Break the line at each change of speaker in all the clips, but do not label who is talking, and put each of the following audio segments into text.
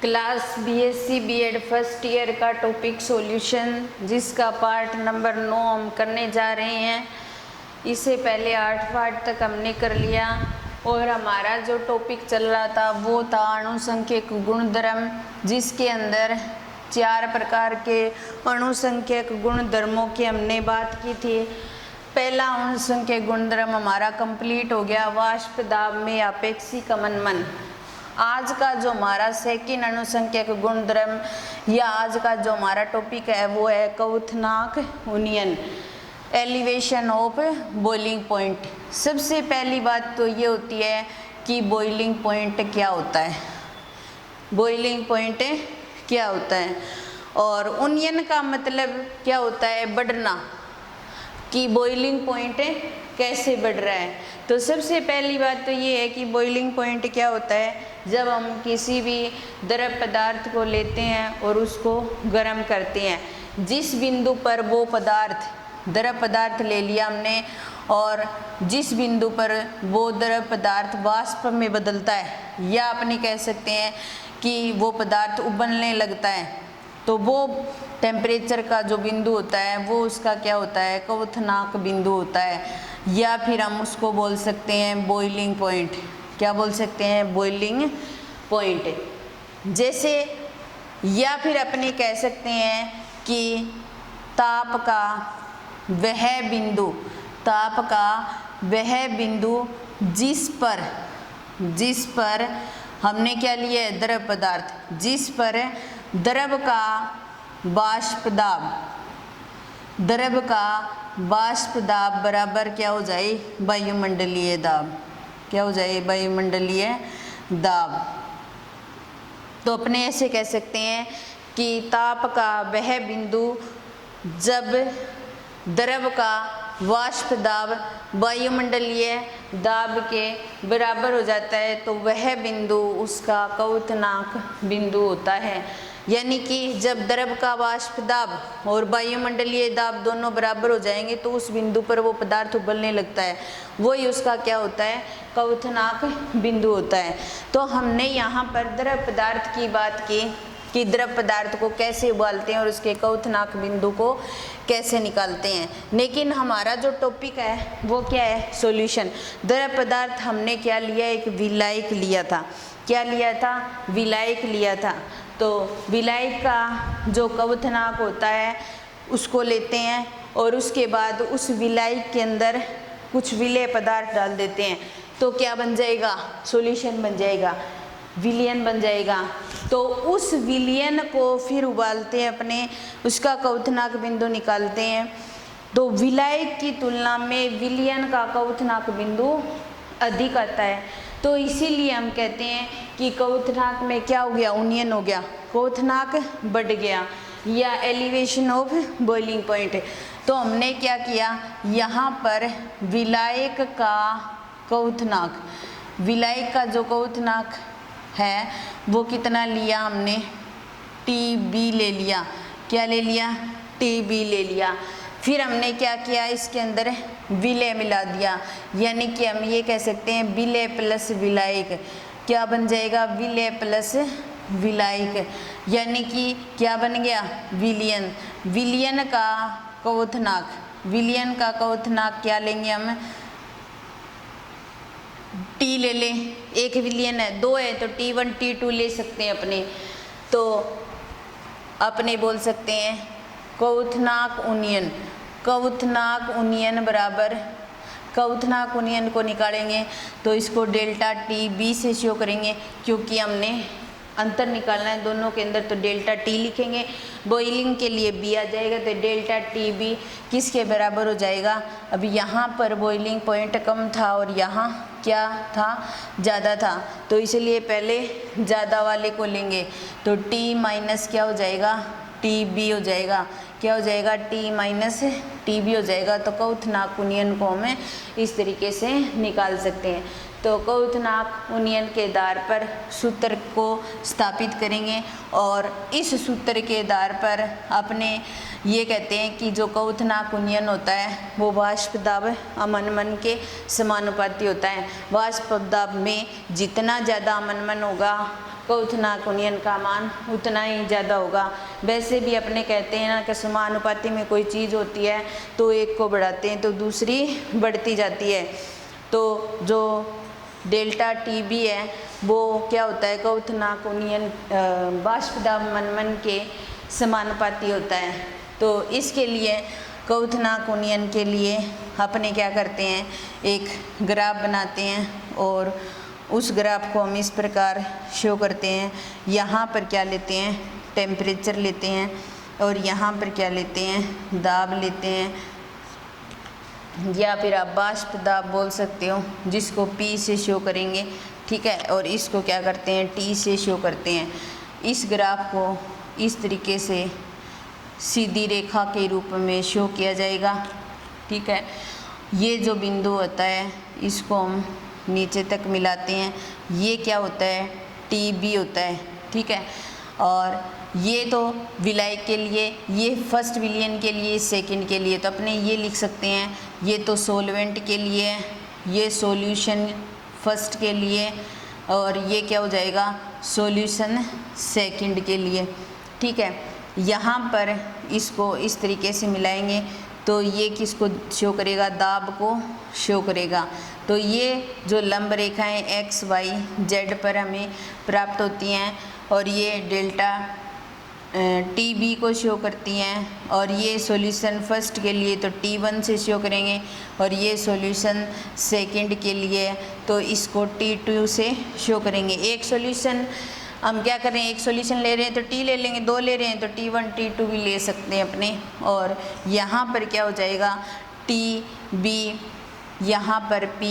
Class BSc BEd first year का topic solution, जिसका part number 9 हम करने जा रहे हैं। इससे पहले 8 पार्ट तक हमने कर लिया और हमारा जो टॉपिक चल रहा था वो था अणुसंख्यक गुणधर्म, जिसके अंदर 4 प्रकार के अणुसंख्यक गुणधर्मों की हमने बात की थी। पहला अणुसंख्यक गुणधर्म हमारा कंप्लीट हो गया, वाष्प दाब में आपेक्षिक अवनमन। आज का जो हमारा सेकंड अणुसंख्यक गुणधर्म या आज का जो हमारा टॉपिक है वो है क्वथनांक उन्नयन, एलिवेशन ऑफ बॉइलिंग पॉइंट। सबसे पहली बात तो ये होती है कि बॉइलिंग पॉइंट क्या होता है, बॉइलिंग पॉइंट क्या होता है, और उन्नयन का मतलब क्या होता है, बढ़ना, कि बॉइलिंग पॉइंट कैसे बढ़ रहा है। तो सबसे पहली बात तो ये है कि बॉइलिंग पॉइंट क्या होता है, जब हम किसी भी द्रव पदार्थ को लेते हैं और उसको गर्म करते हैं, जिस बिंदु पर वो पदार्थ, द्रव पदार्थ ले लिया हमने, और जिस बिंदु पर वो द्रव पदार्थ वाष्प में बदलता है या अपने कह सकते हैं कि वो पदार्थ उबलने लगता है, तो वो टेम्परेचर का जो बिंदु होता है वो उसका क्या होता है, क्वथनांक बिंदु होता है, या फिर हम उसको बोल सकते हैं बॉइलिंग पॉइंट। क्या बोल सकते हैं, बॉइलिंग पॉइंट। जैसे या फिर अपने कह सकते हैं कि ताप का वह बिंदु, ताप का वह बिंदु जिस पर हमने क्या लिया है, द्रव पदार्थ, जिस पर द्रव का वाष्प दाब, द्रव का वाष्प दाब बराबर क्या हो जाए, वायुमंडलीय दाब। क्या हो जाए, वायुमंडलीय दाब। तो अपने ऐसे कह सकते हैं कि ताप का वह बिंदु जब द्रव का वाष्प दाब वायुमंडलीय दाब के बराबर हो जाता है, तो वह बिंदु उसका क्वथनांक बिंदु होता है। यानी कि जब द्रव का वाष्प दाब और वायुमंडलीय दाब दोनों बराबर हो जाएंगे तो उस बिंदु पर वो पदार्थ उबलने लगता है, वही उसका क्या होता है, क्वथनांक बिंदु होता है। तो हमने यहाँ पर द्रव पदार्थ की बात की कि द्रव पदार्थ को कैसे उबालते हैं और उसके क्वथनांक बिंदु को कैसे निकालते हैं। लेकिन हमारा जो टॉपिक है वो क्या है, सॉल्यूशन। द्रव पदार्थ हमने क्या लिया, एक विलायक लिया था। क्या लिया था, विलायक लिया था। तो विलायक का जो क्वथनांक होता है उसको लेते हैं और उसके बाद उस विलायक के अंदर कुछ विलेय पदार्थ डाल देते हैं, तो क्या बन जाएगा, सॉल्यूशन बन जाएगा, विलयन बन जाएगा। तो उस विलयन को फिर उबालते हैं, अपने उसका क्वथनांक बिंदु निकालते हैं। तो विलायक की तुलना में विलयन का क्वथनांक बिंदु अधिक आता है, तो इसीलिए हम कहते हैं कि क्वथनांक में क्या हो गया, उन्नयन हो गया, क्वथनांक बढ़ गया, या एलिवेशन ऑफ बॉइलिंग पॉइंट। तो हमने क्या किया, यहाँ पर विलायक का क्वथनांक, विलायक का जो क्वथनांक है वो कितना लिया हमने, TB ले लिया। क्या ले लिया, TB ले लिया। फिर हमने क्या किया, इसके अंदर विलेय मिला दिया, यानी कि हम ये कह सकते हैं विलेय प्लस विलायक। क्या बन जाएगा, विलेय प्लस विलायक, यानी कि क्या बन गया, विलयन। विलयन का क्वथनांक, विलयन का क्वथनांक क्या लेंगे हम, T ले लें, एक विलयन है, 2 है तो T1 T2 ले सकते हैं अपने। तो अपने बोल सकते हैं क्वथनांक उन्नयन, क्वथनांक उन्नयन बराबर, क्वथनांक उन्नयन को निकालेंगे तो इसको डेल्टा TB से शो करेंगे, क्योंकि हमने अंतर निकालना है दोनों के अंदर, तो डेल्टा T लिखेंगे। बॉइलिंग के लिए B आ जाएगा, तो डेल्टा TB किसके बराबर हो जाएगा, अभी यहाँ पर बॉइलिंग पॉइंट कम था और यहाँ क्या था, ज़्यादा था, तो इसलिए पहले ज़्यादा वाले को लेंगे। तो T माइनस क्या हो जाएगा, TB हो जाएगा। क्या हो जाएगा, T माइनस TB हो जाएगा। तो क्वथनांक उन्नयन को हमें इस तरीके से निकाल सकते हैं। तो क्वथनांक उन्नयन के आधार पर सूत्र को स्थापित करेंगे और इस सूत्र के आधार पर अपने ये कहते हैं कि जो क्वथनांक उन्नयन होता है वो वाष्प दाब अवनमन के समानुपाती होता है। वाष्प दाब में जितना ज़्यादा अवनमन होगा क्वथनांक उन्नयन का मान उतना ही ज़्यादा होगा। वैसे भी अपने कहते हैं ना कि समानुपाती में कोई चीज़ होती है तो एक को बढ़ाते हैं तो दूसरी बढ़ती जाती है। तो जो डेल्टा टी बी है वो क्या होता है, क्वथनांक उन्नयन वाष्प दाब मनमन के समानुपाती होता है। तो इसके लिए क्वथनांक उन्नयन के लिए अपने क्या करते हैं, एक ग्राफ बनाते हैं और उस ग्राफ को हम इस प्रकार शो करते हैं। यहाँ पर क्या लेते हैं, टेम्परेचर लेते हैं और यहाँ पर क्या लेते हैं, दाब लेते हैं, या फिर आप वाष्प दाब बोल सकते हो, जिसको P से शो करेंगे, ठीक है। और इसको क्या करते हैं, T से शो करते हैं। इस ग्राफ को इस तरीके से सीधी रेखा के रूप में शो किया जाएगा, ठीक है। ये जो बिंदु होता है इसको हम नीचे तक मिलाते हैं, ये क्या होता है, TB होता है, ठीक है। और ये तो विलायक के लिए, ये फर्स्ट विलियन के लिए, सेकंड के लिए, तो अपने ये लिख सकते हैं, ये तो सॉल्वेंट के लिए, ये सॉल्यूशन फर्स्ट के लिए, और ये क्या हो जाएगा, सॉल्यूशन सेकंड के लिए, ठीक है। यहाँ पर इसको इस तरीके से मिलाएंगे तो ये किसको शो करेगा, दाब को शो करेगा। तो ये जो लंब रेखाएं एक्स वाई जेड पर हमें प्राप्त होती हैं और ये डेल्टा टी बी को शो करती हैं, और ये सॉल्यूशन फर्स्ट के लिए तो T1 से शो करेंगे, और ये सॉल्यूशन सेकंड के लिए तो इसको T2 से शो करेंगे। एक सॉल्यूशन हम क्या करें, एक सॉल्यूशन ले रहे हैं तो T ले लेंगे, दो ले रहे हैं तो T1 T2 भी ले सकते हैं अपने। और यहाँ पर क्या हो जाएगा, TB, यहाँ पर P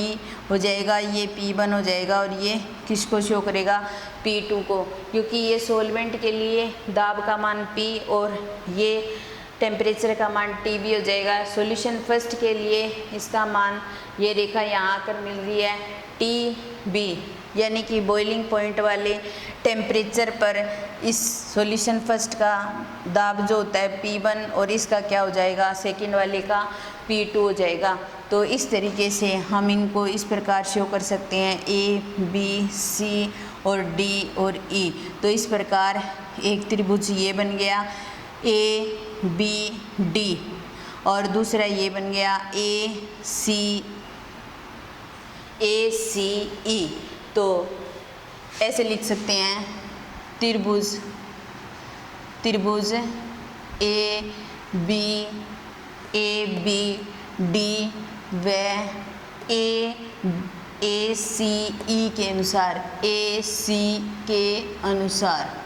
हो जाएगा, ये P1 हो जाएगा, और ये किसको शो करेगा, P2 को, क्योंकि ये सॉल्वेंट के लिए दाब का मान P और ये टेम्परेचर का मान TB हो जाएगा। सॉल्यूशन फर्स्ट के लिए इसका मान, ये रेखा यहाँ आकर मिल रही है TB, यानी कि बॉइलिंग पॉइंट वाले टेम्परेचर पर इस सॉल्यूशन फर्स्ट का दाब जो होता है P1 और इसका क्या हो जाएगा, सेकंड वाले का P2 हो जाएगा। तो इस तरीके से हम इनको इस प्रकार शो कर सकते हैं, A, B, C और D और E। तो इस प्रकार एक त्रिभुज ये बन गया A, B, D, और दूसरा ये बन गया A, C, E। तो ऐसे लिख सकते हैं, त्रिभुज A, B, D व ACE के अनुसार, AC के अनुसार।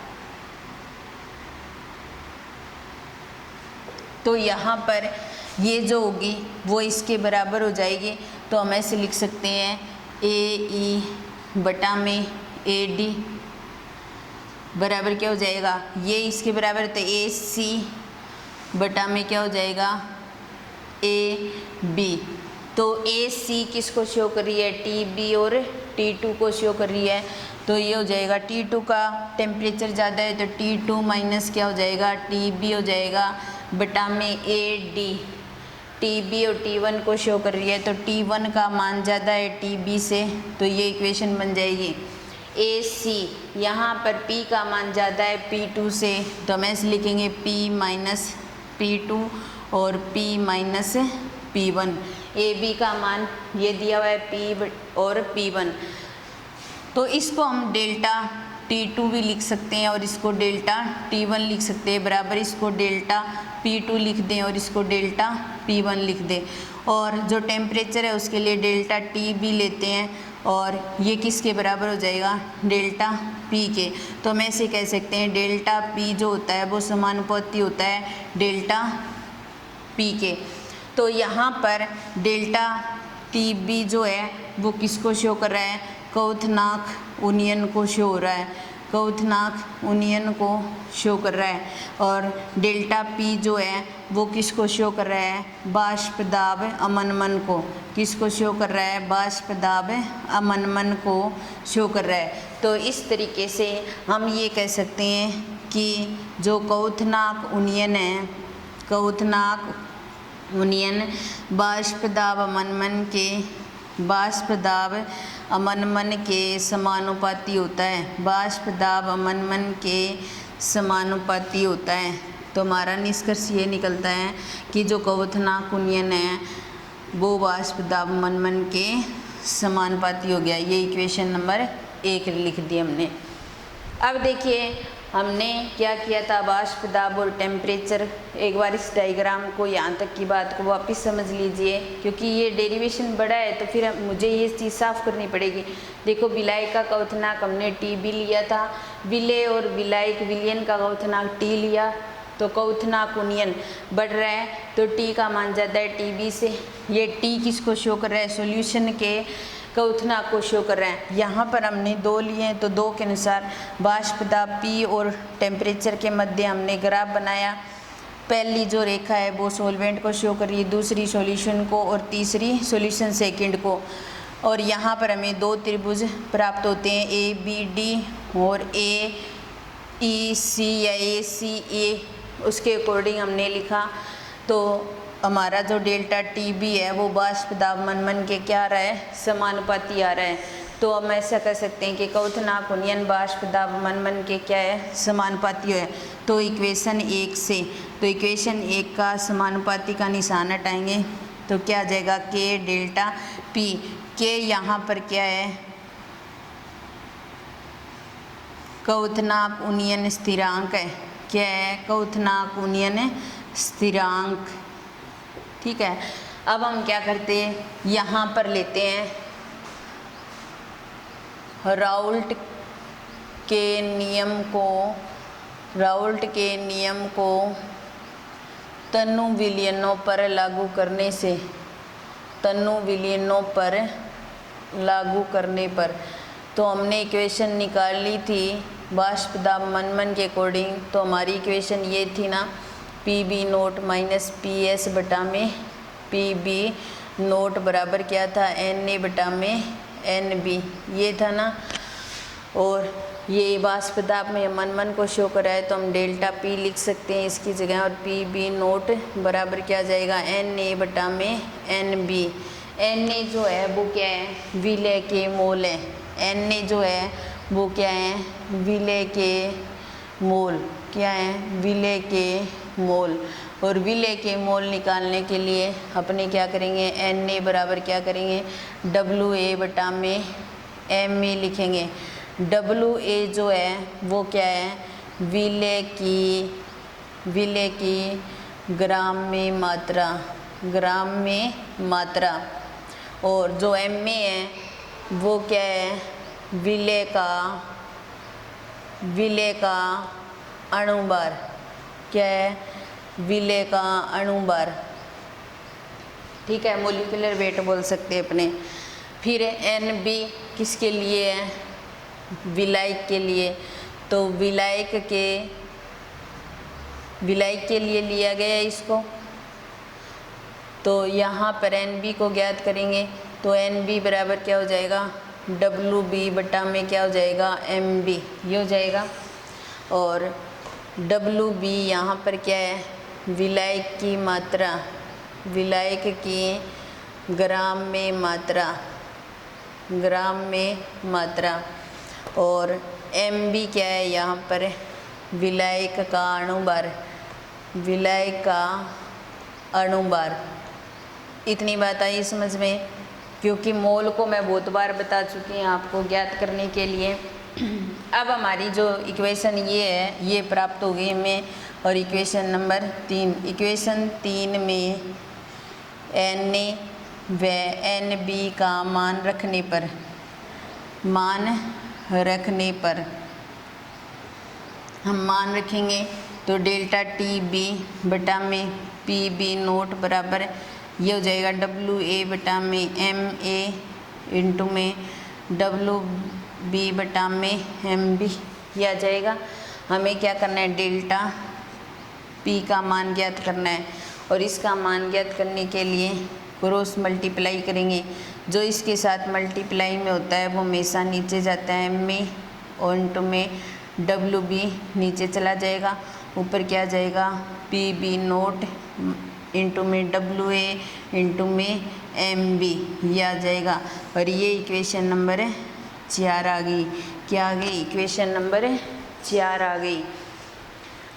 तो यहाँ पर ये जो होगी वो इसके बराबर हो जाएगी। तो हम ऐसे लिख सकते हैं, AE बटा में AD बराबर क्या हो जाएगा, ये इसके बराबर, तो AC बटा में क्या हो जाएगा, AB। तो AC किसको शो कर रही है, TB और T2 को शो कर रही है। तो ये हो जाएगा, T2 का टेम्परेचर ज़्यादा है तो T2 माइनस क्या हो जाएगा, TB हो जाएगा बटा में AD। TB और T1 को शो कर रही है तो T1 का मान ज़्यादा है TB से, तो ये इक्वेशन बन जाएगी। AC यहाँ पर P का मान ज़्यादा है P2 से, तो हम ऐसे लिखेंगे P माइनस P2 और P माइनस P1। AB का मान ये दिया हुआ है P और P1, तो इसको हम डेल्टा T2 भी लिख सकते हैं और इसको डेल्टा T1 लिख सकते हैं, बराबर इसको डेल्टा P2 लिख दें और इसको डेल्टा P1 लिख दें। और जो टेम्परेचर है उसके लिए डेल्टा TB लेते हैं और ये किसके बराबर हो जाएगा, डेल्टा P के। तो हम ऐसे कह सकते हैं, डेल्टा P जो होता है वो समानुपाती होता है डेल्टा P के। तो यहाँ पर डेल्टा TB जो है वो किसको शो कर रहा है, क्वथनांक उन्नयन को शो हो रहा है, क्वथनांक उन्नयन को शो कर रहा है। और डेल्टा P जो है वो किसको शो कर रहा है, वाष्प दाब अवनमन को, किसको शो कर रहा है, वाष्प दाब अवनमन को शो कर रहा है। तो इस तरीके से हम ये कह सकते हैं कि जो क्वथनांक उन्नयन है, क्वथनांक उन्नयन वाष्प दाब अवनमन के बाष्प दाब अमनमन के समानुपाती होता है। बाष्प दाब अमनमन के समानुपाती होता है। तो हमारा निष्कर्ष ये निकलता है कि जो क्वथनांक कुनियन है वो बाष्प दाब अमनमन के समानुपाती हो गया। ये इक्वेशन नंबर 1 लिख दी हमने। अब देखिए हमने क्या किया था, बाष्प दाब और टेम्परेचर। एक बार इस डायग्राम को, यहाँ तक की बात को वापस समझ लीजिए, क्योंकि ये डेरिवेशन बड़ा है तो फिर मुझे ये चीज़ साफ करनी पड़ेगी। देखो विलायक का क्वथनांक हमने TB लिया था, विलेय और विलायक विलयन का क्वथनांक T लिया, तो क्वथनांक कुनियन बढ़ रहा है तो T का मान जाता है TB से। ये T किसको शो कर रहा है, सॉल्यूशन के क्वथनांक को शो कर रहे हैं। यहाँ पर हमने 2 लिए हैं तो 2 के अनुसार बाष्प दाब P और टेम्परेचर के मध्य हमने ग्राफ बनाया। पहली जो रेखा है वो सॉल्वेंट को शो कर रही है, दूसरी सॉल्यूशन को और तीसरी सॉल्यूशन सेकंड को। और यहाँ पर हमें 2 त्रिभुज प्राप्त होते हैं, ABD और AEC या ACA, उसके अकॉर्डिंग हमने लिखा। तो हमारा जो डेल्टा TB है वो बाष्प दाब अमनमन के क्या आ रहा है, समानुपाती आ रहा है। तो हम ऐसा कर सकते हैं कि क्वथनांक कुनियन बाष्प दाब अमनमन के क्या है, समानुपाती है। तो इक्वेशन 1 से, तो इक्वेशन 1 का समानुपाती का निशान हटाएंगे तो क्या आ जाएगा, K डेल्टा P। K यहाँ पर क्या है, क्वथनांक कुनियन स्थिरांक है। क्या है, क्वथनांक कुनियन स्थिरांक। ठीक है, अब हम क्या करते हैं, यहाँ पर लेते हैं राउल्ट के नियम को तनु विलयनों पर लागू करने पर तो हमने इक्वेशन निकाल ली थी बाष्प दाब अमनमन के अकॉर्डिंग। तो हमारी इक्वेशन ये थी ना, PB नोट माइनस PS बटा में PB नोट बराबर क्या था, NA बटा में NB, ये था ना। और ये बाष्प दाब में अमनमन को शो करा है तो हम डेल्टा P लिख सकते हैं इसकी जगह, और PB नोट बराबर क्या जाएगा, NA बटा में NB। NA जो है वो क्या है, विलेय के मोल है। NA जो है वो क्या है, विलेय के मोल। क्या है, विलेय के मोल। और विलेय के मोल निकालने के लिए अपने क्या करेंगे, Na बराबर क्या करेंगे, WA बटा में Ma लिखेंगे। WA जो है वो क्या है, विलेय की ग्राम में मात्रा। और जो Ma है वो क्या है, विलेय का अणुभार। क्या है, विलेय का अणुभार। ठीक है, मोलिकुलर वेट बोल सकते हैं अपने। फिर NB किसके लिए है, विलायक के लिए। तो विलायक के लिए लिया गया है इसको। तो यहाँ पर NB को ज्ञात करेंगे तो NB बराबर क्या हो जाएगा, WB बटा में क्या हो जाएगा, MB, ये हो जाएगा। और WB यहाँ पर क्या है, विलायक की ग्राम में मात्रा। और MB क्या है, यहाँ पर विलायक का अणुभार। इतनी बात आई समझ में, क्योंकि मोल को मैं बहुत बार बता चुकी हूँ आपको ज्ञात करने के लिए। अब हमारी जो इक्वेशन ये है ये प्राप्त हो गई हमें। और इक्वेशन नंबर 3, इक्वेशन 3 में Na व NB का मान रखने पर हम मान रखेंगे तो डेल्टा TB बटा में PB नोट बराबर ये हो जाएगा WA बटा में MA इंटू में WB बटा में MB, ये आ जाएगा। हमें क्या करना है, डेल्टा P का मान ज्ञात करना है। और इसका मान ज्ञात करने के लिए क्रॉस मल्टीप्लाई करेंगे। जो इसके साथ मल्टीप्लाई में होता है वो हमेशा नीचे जाता है, MA और इंटू में WB नीचे चला जाएगा। ऊपर क्या जाएगा, PB नोट इंटू में WA इंटू में एम बी, ये आ जाएगा। और ये इक्वेशन नंबर 4 आ गई। क्या आ गई? इक्वेशन नंबर 4 आ गई।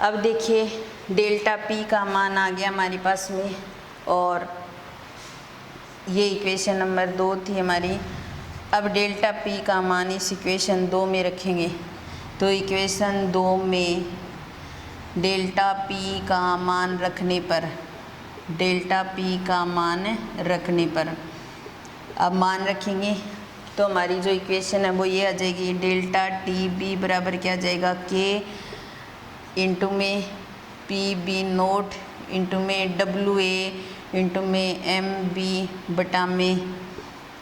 अब देखिए डेल्टा पी का मान आ गया हमारे पास में, और ये इक्वेशन नंबर 2 थी हमारी। अब डेल्टा पी का मान इस इक्वेशन 2 में रखेंगे, तो इक्वेशन 2 में डेल्टा पी का मान रखने पर, डेल्टा पी का मान रखने पर, अब मान रखेंगे तो हमारी जो इक्वेशन है वो ये आ जाएगी, डेल्टा टी बी बराबर क्या आ जाएगा, के इंटू में पी बी नोट इंटू में डब्ल्यू ए इंटू में एम बी बटा में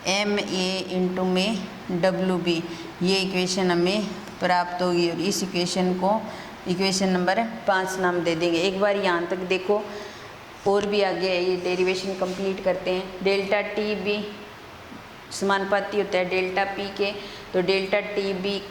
एम ए इंटू में डब्ल्यू बी। ये इक्वेशन हमें प्राप्त होगी, और इस इक्वेशन को इक्वेशन नंबर 5 नाम दे देंगे। एक बार यहाँ तक देखो, और भी आगे है, ये डेरिवेशन कंप्लीट करते हैं। डेल्टा टी बी समानुपाती होता है डेल्टा पी के, तो डेल्टा टी बी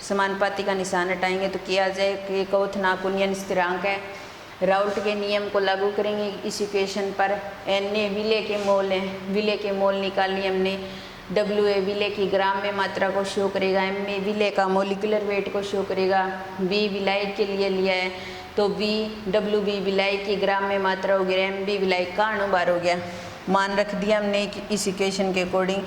समानुपाती का निशान हटाएंगे तो क्या आ जाए, के कवथनाकुल्यन स्थिरांक है। राउल्ट के नियम को लागू करेंगे इस इक्वेशन पर। एन ए विलय के मोल हैं, विलय के मोल निकाल लिए हमने। डब्ल्यू ए विलय की ग्राम में मात्रा को शो करेगा, एम ए विलय का मोलिकुलर वेट को शो करेगा, बी विलायक के लिए लिया है तो बी डब्ल्यू बी विलायक की ग्राम में मात्रा हो गया, एम बी विलायक का अणुभार हो गया। मान रख दिया हमने इस इक्वेशन के अकॉर्डिंग।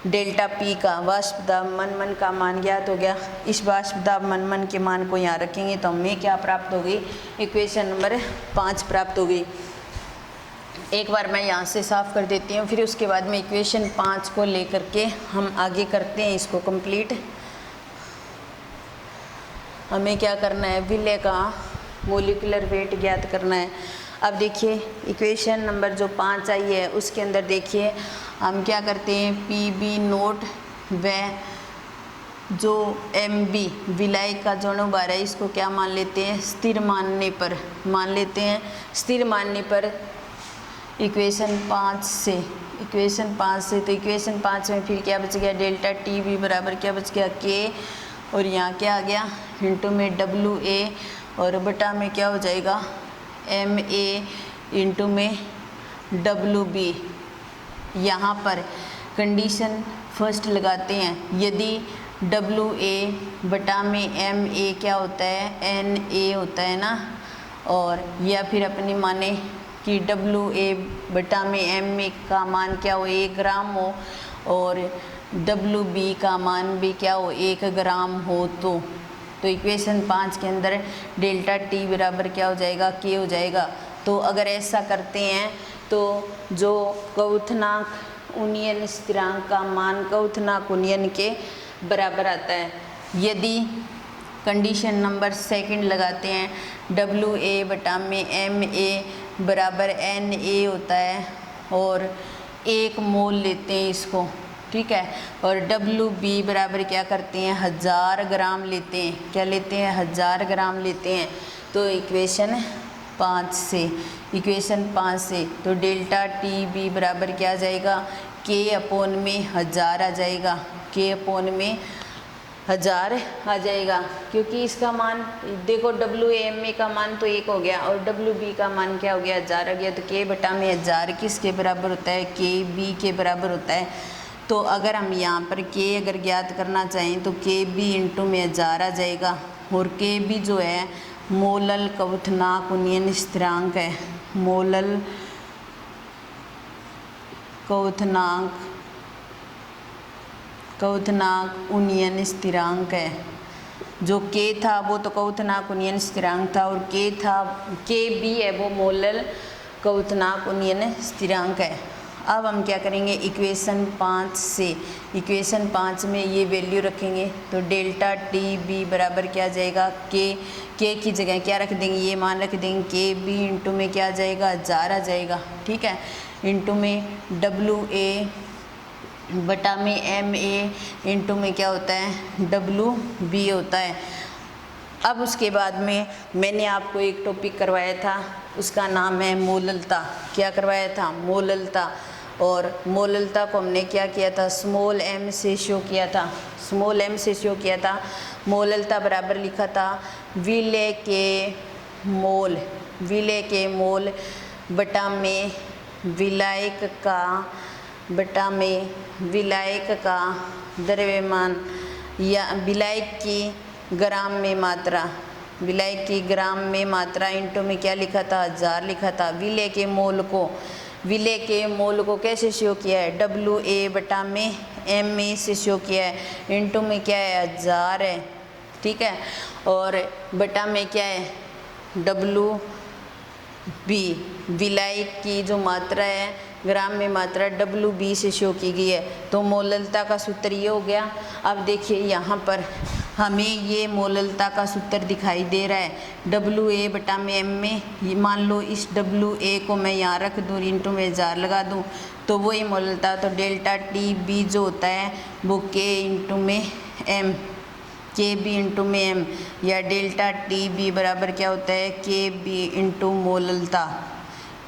डेल्टा पी का वाष्प दाब मन का मान ज्ञात हो गया। इस वाष्प दाब मन के मान को यहाँ रखेंगे तो हमें क्या प्राप्त होगी, इक्वेशन नंबर 5 प्राप्त होगी। एक बार मैं यहाँ से साफ कर देती हूँ, फिर उसके बाद में इक्वेशन 5 को लेकर के हम आगे करते हैं इसको कंप्लीट। हमें क्या करना है, विलय का मोलिकुलर वेट ज्ञात करना है। अब देखिए इक्वेशन नंबर जो 5 आई है उसके अंदर देखिए हम क्या करते हैं, पी बी नोट व जो एम बी विलायक का जो अणुभार है इसको क्या मान लेते हैं, स्थिर मानने पर मान लेते हैं। स्थिर मानने पर इक्वेशन 5 से, इक्वेशन 5 से, तो इक्वेशन 5 में फिर क्या बच गया, डेल्टा टी बी बराबर क्या बच गया, के, और यहाँ क्या आ गया, इंटू में डब्ल्यू ए, और बटा में क्या हो जाएगा, एम ए इंटू में डब्ल्यू बी। यहाँ पर कंडीशन फर्स्ट लगाते हैं, यदि डब्ल्यू ए बटा में एम ए क्या होता है, एन ए होता है ना, और या फिर अपनी माने कि डब्ल्यू ए बटा में एम ए का मान क्या हो, 1 ग्राम हो, और डब्ल्यू बी का मान भी क्या हो, 1 ग्राम हो, तो इक्वेशन 5 के अंदर डेल्टा टी बराबर क्या हो जाएगा, के हो जाएगा। तो अगर ऐसा करते हैं तो जो क्वथनांक उन्नयन स्थिरांक का मान क्वथनांक उन्नयन के बराबर आता है। यदि कंडीशन नंबर 2 लगाते हैं, डब्ल्यू ए बटा में एम ए बराबर एन ए होता है, और 1 मोल लेते हैं इसको, ठीक है, और डब्ल्यू बी बराबर क्या करते हैं, 1000 ग्राम लेते हैं, क्या लेते हैं, 1000 ग्राम लेते हैं। तो इक्वेशन 5 से, इक्वेशन 5 से तो डेल्टा टी बी बराबर क्या आ जाएगा, के अपॉन में 1000 आ जाएगा, के अपॉन में 1000 आ जाएगा, क्योंकि इसका मान देखो डब्ल्यू एम ए का मान तो 1 हो गया और डब्ल्यू बी का मान क्या हो गया, 1000 आ गया। तो के बटा में 1000 किसके बराबर होता है, के बी के बराबर होता है। तो अगर हम यहाँ पर के अगर ज्ञात करना चाहें तो के बी इंटू में 1000 आ जाएगा, और के बी जो है मोलल क्वथनांक उन्नयन स्थिरांक है, मोलल क्वथनांक उन्नयन स्थिरांक है। जो के था वो तो क्वथनांक उन्नयन स्थिरांक था, और के था, के बी है वो मोलल क्वथनांक उन्नयन स्थिरांक है। अब हम क्या करेंगे, इक्वेशन 5 से, इक्वेशन 5 में ये वैल्यू रखेंगे तो डेल्टा टी बी बराबर क्या आ जाएगा, के की जगह क्या रख देंगे, ये मान रख देंगे, के बी इंटू में क्या आ जाएगा, 1000 आ जाएगा, ठीक है, इंटू में डब्ल्यू ए बटा में एम ए इंटू में क्या होता है, डब्ल्यू बी होता है। अब उसके बाद में मैंने आपको एक टॉपिक करवाया था, उसका नाम है मोललता। क्या करवाया था, मोललता। और मोललता को हमने क्या किया था, स्मॉल एम से शो किया था, स्मॉल एम से शो किया था। मोललता बराबर लिखा था विलय के मोल बटा में विलायक का बटा में विलायक का द्रव्यमान या विलायक की ग्राम में मात्रा, विलायक की ग्राम में मात्रा इंटू में क्या लिखा था, 1000 लिखा था। विलय के मोल को कैसे शो किया है, WA बटा में MA से शो किया है। इंटू में क्या है, 1000 है, ठीक है। और बटा में क्या है, WB, विलायक की जो मात्रा है ग्राम में मात्रा WB से शो की गई है। तो मोललता का सूत्र ये हो गया। अब देखिए यहाँ पर हमें ये मोललता का सूत्र दिखाई दे रहा है, WA बटा में MA। मान लो इस WA को मैं यहाँ रख दूँ, इंटू में 1000 लगा दूँ, तो वही मोललता। तो डेल्टा TB जो होता है वो K इंटू में M, KB इंटू में M, या डेल्टा TB बराबर क्या होता है, KB इंटू मोललता,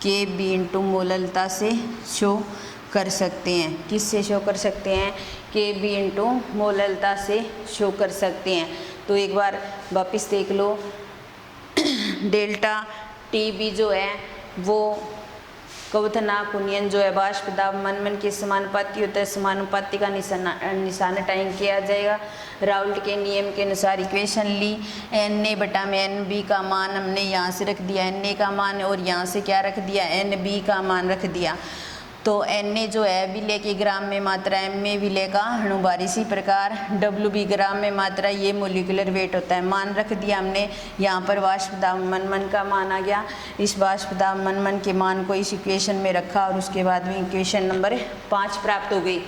KB इंटू मोललता से शो कर सकते हैं। किससे शो कर सकते हैं, KB इंटू मोललता से शो कर सकते हैं। तो एक बार वापस देख लो, डेल्टा TB जो है वो क्वथनांक उन्नयन जो है वाष्प दाब मनमन के समानुपाती होता है। समानुपाती का निशान टाइम किया जाएगा। राउल्ट के नियम के अनुसार इक्वेशन ली, NA बटा में NB का मान हमने यहाँ से रख दिया, NA का मान, और यहाँ से क्या रख दिया, NB का मान रख दिया। तो Na जो है विलय की ग्राम में मात्रा, Ma विलय का अणुभार। इसी प्रकार WB ग्राम में मात्रा, ये मोलिकुलर वेट होता है। मान रख दिया हमने, यहाँ पर वाष्प दाब मनमन का मान आ गया। इस वाष्प दाब मनमन के मान को इस इक्वेशन में रखा और उसके बाद में इक्वेशन नंबर 5 प्राप्त हो गई।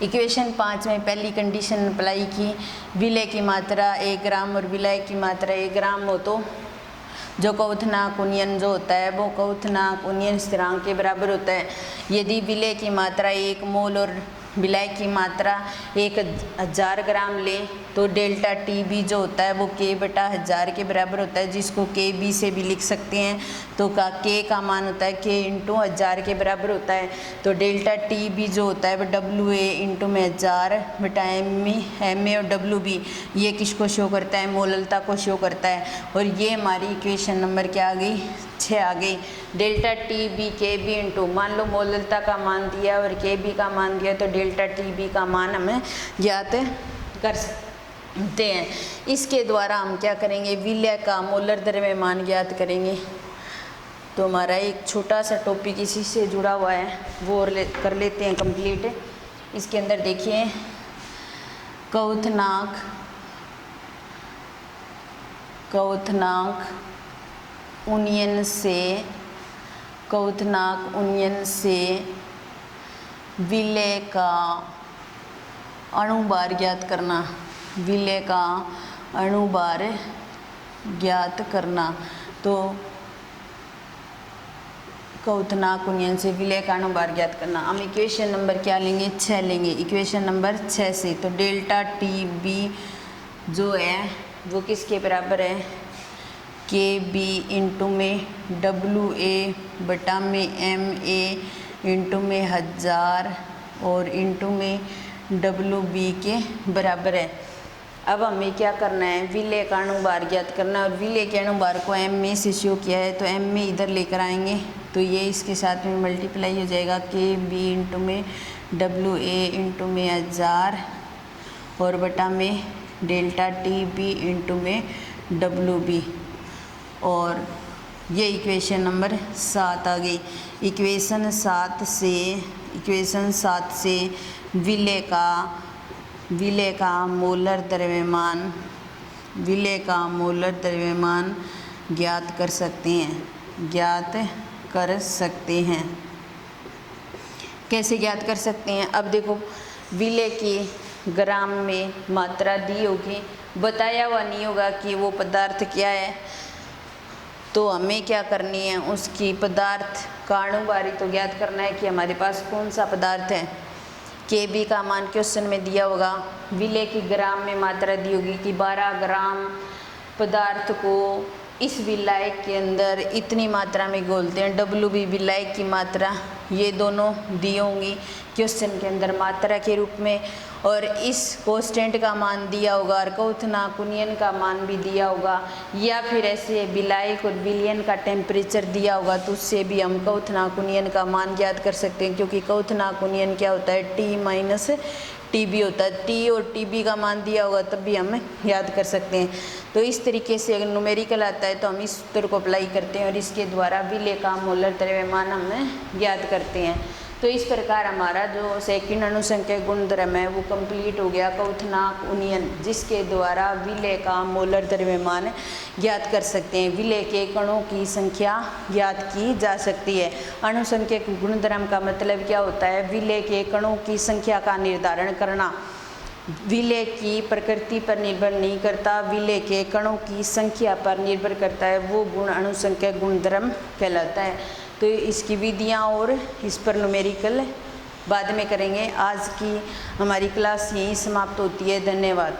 इक्वेशन 5 में पहली कंडीशन अप्लाई की, विलय की मात्रा 1 ग्राम और विलय की मात्रा 1 ग्राम हो तो जो क्वथनांक उन्नयन जो होता है वो क्वथनांक उन्नयन स्थिरांक के बराबर होता है। यदि विलय की मात्रा 1 मोल और विलय की मात्रा 1000 ग्राम ले तो डेल्टा TB जो होता है वो K बटा 1000 के बराबर होता है, जिसको KB से भी लिख सकते हैं। तो K का मान होता है K इंटू 1000 के बराबर होता है। तो डेल्टा TB जो होता है वो WA इंटू में 1000 बटा MA और WB, ये किसको शो करता है, मोललता को शो करता है। और ये हमारी इक्वेशन नंबर क्या आ गई, 6 आ गई। डेल्टा TB KB इंटू, मान लो मोललता का मान दिया और KB का मान दिया, तो डेल्टा TB का मान हमें ज्ञात कर सकते हैं। इसके द्वारा हम क्या करेंगे, विलय का मोलर द्रव्यमान ज्ञात करेंगे। तो हमारा एक छोटा सा टॉपिक इसी से जुड़ा हुआ है, वो और कर लेते हैं कंप्लीट। इसके अंदर देखिए क्वथनांक उन्नयन से विलय का अणुभार ज्ञात करना, विलय का अणुभार ज्ञात करना। तो क्वथनांक उन्नयन से विलय का अणुभार ज्ञात करना। हम इक्वेशन नंबर क्या लेंगे, 6 लेंगे। इक्वेशन नंबर 6 से तो डेल्टा TB जो है वो किसके बराबर है, KB इंटू में WA बटा में MA इंटू में 1000 और इंटू में WB के बराबर है। अब हमें क्या करना है, विलय का अणुभार ज्ञात करना है। और विलय के अणुभार को MA से शो किया है, तो MA इधर लेकर आएंगे तो ये इसके साथ में मल्टीप्लाई हो जाएगा, KB इंटू में WA इंटू में 1000 और बटा में डेल्टा TB इंटू में WB। और ये इक्वेशन नंबर 7 आ गई। इक्वेशन 7 से विलय का मोलर द्रव्यमान ज्ञात कर सकते हैं। कैसे ज्ञात कर सकते हैं, अब देखो विलय की ग्राम में मात्रा दी होगी, बताया हुआ नहीं होगा कि वो पदार्थ क्या है, तो हमें क्या करनी है, उसकी पदार्थ का अणुभार तो ज्ञात करना है कि हमारे पास कौन सा पदार्थ है। KB का मान क्वेश्चन में दिया होगा, विलय की ग्राम में मात्रा दी होगी कि 12 ग्राम पदार्थ को इस विलायक के अंदर इतनी मात्रा में घोलते हैं। WB विलायक की मात्रा ये दोनों दी होंगी क्वेश्चन के अंदर मात्रा के रूप में, और इस कोस्टेंट का मान दिया होगा और कौथनाकुनियन का मान भी दिया होगा, या फिर ऐसे विलायक और विलयन का टेम्परेचर दिया होगा तो उससे भी हम कौथनाकुनियन का मान ज्ञात कर सकते हैं, क्योंकि कौथनाकुनियन क्या होता है, टी माइनस टीबी होता है। टी और टीबी का मान दिया होगा तब भी हम याद कर सकते हैं। तो इस तरीके से अगर न्यूमेरिकल आता है तो हम इस सूत्र को अप्लाई करते हैं और इसके द्वारा विलेय का मोलर द्रव्यमान हम ज्ञात करते हैं। तो इस प्रकार हमारा जो सेकंड अणुसंख्यक गुणधर्म है वो कंप्लीट हो गया, कौथनाकुनियन, जिसके द्वारा विलेय का मोलर द्रव्यमान ज्ञात कर सकते हैं। विलेय के कणों की संख्या ज्ञात की जा सकती है। अणुसंख्यक गुणधर्म का मतलब क्या होता है, विलेय के कणों की संख्या का निर्धारण करना। विलेय की प्रकृति पर निर्भर नहीं करता, विलेय के कणों की संख्या पर निर्भर करता है, वो गुण अणुसंख्यक गुणधर्म कहलाता है। तो इसकी विधियाँ और इस पर न्यूमेरिकल बाद में करेंगे। आज की हमारी क्लास यहीं समाप्त होती है। धन्यवाद।